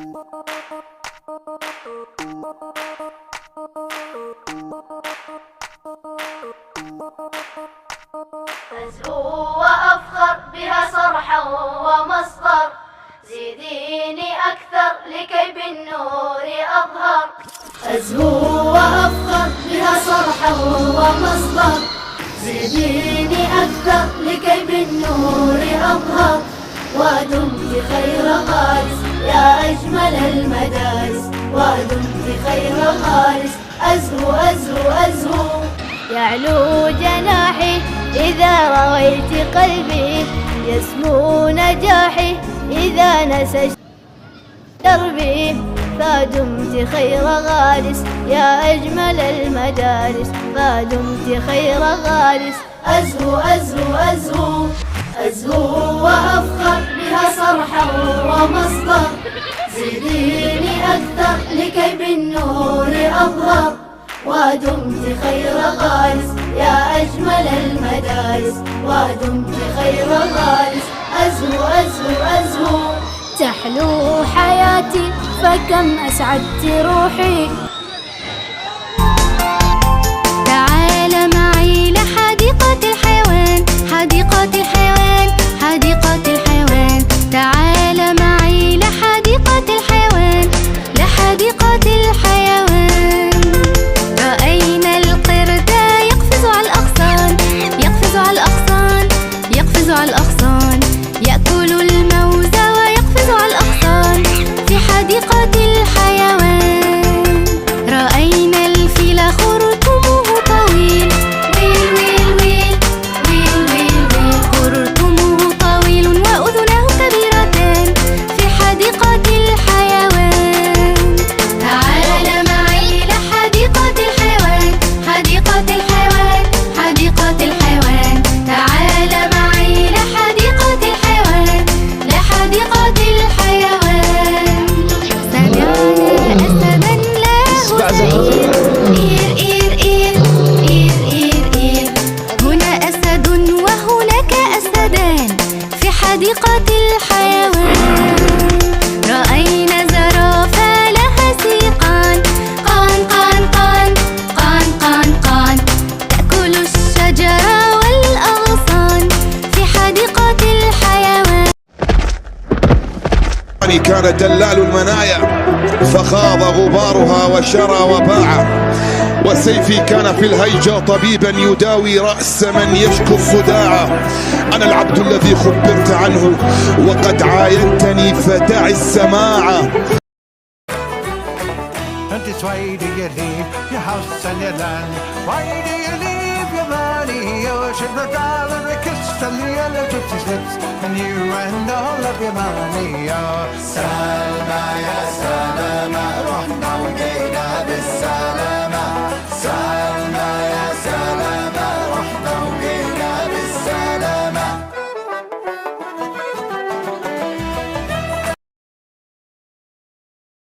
أزهو وأفخر بها صرحا ومصدر، زيديني أكثر لكي بالنور أظهر. أزهو وأفخر بها صرحا ومصدر، زيديني أكثر لكي بالنور أظهر. ودمت خير غارس يا أجمل المدارس، ودمت خير غارس. أزهو أزهو أزهو يعلو جناحي إذا رويت قلبي، يسمو نجاحي إذا نسجت دربي. فدمت خير غارس يا أجمل المدارس، فدمت خير غارس. أزهو أزهو أزهو أزهو وأفخر بها صرحا ومصدر، زيديني أكثر لكي بالنور أظهر. ودمت خير غارس يا أجمل المدارس، ودمت خير غارس. أزهو أزهو أزهو تحلو حياتي فكم أسعدت روحي. تعال معي لحديقة الحيوان، حديقة الحيوان، حديقة الحيوان. تعال معي لحديقة الحيوان، لحديقة الحيوان. رأينا القرد يقفز على الأغصان، يقفز على الأغصان، يقفز على الأغصان. يأكل الموز ويقفز على الأغصان في حديقة الحيوان. رأينا الفيل خرطومه طويل، ويل ويل ويل ويل ويل ويل. خرطومه طويل وأذناه كبيرتان في حديقة الحيوان. تعال معي لحديقة الحيوان، حديقة الحيوان، حديقة الحيوان. تعال معي لحديقة الحيوان، لحديقة الحيوان. سمعنا أسدا له زئير، إير إير إير إير إير إير. هنا أسد وهناك أسدان في حديقة الحيوان. رأينا زرافة لها سيقان، قان قان قان قان قان قان. تأكل الشجر والأغصان في حديقة الحيوان. كان دلال المنايا فخاض غبارها وشرى وباع، وسيفي كان في الهيجا طبيبا يداوي رأس من يشكو الصداع. أنا العبد الذي خبرت عنه وقد عاينتني فدع السماع. And it's why do you leave your house and your land? Why do you leave your money, your sugar dollar, a kiss on the yellow gypsy's lips, and you and all of your money? Oh, Salma,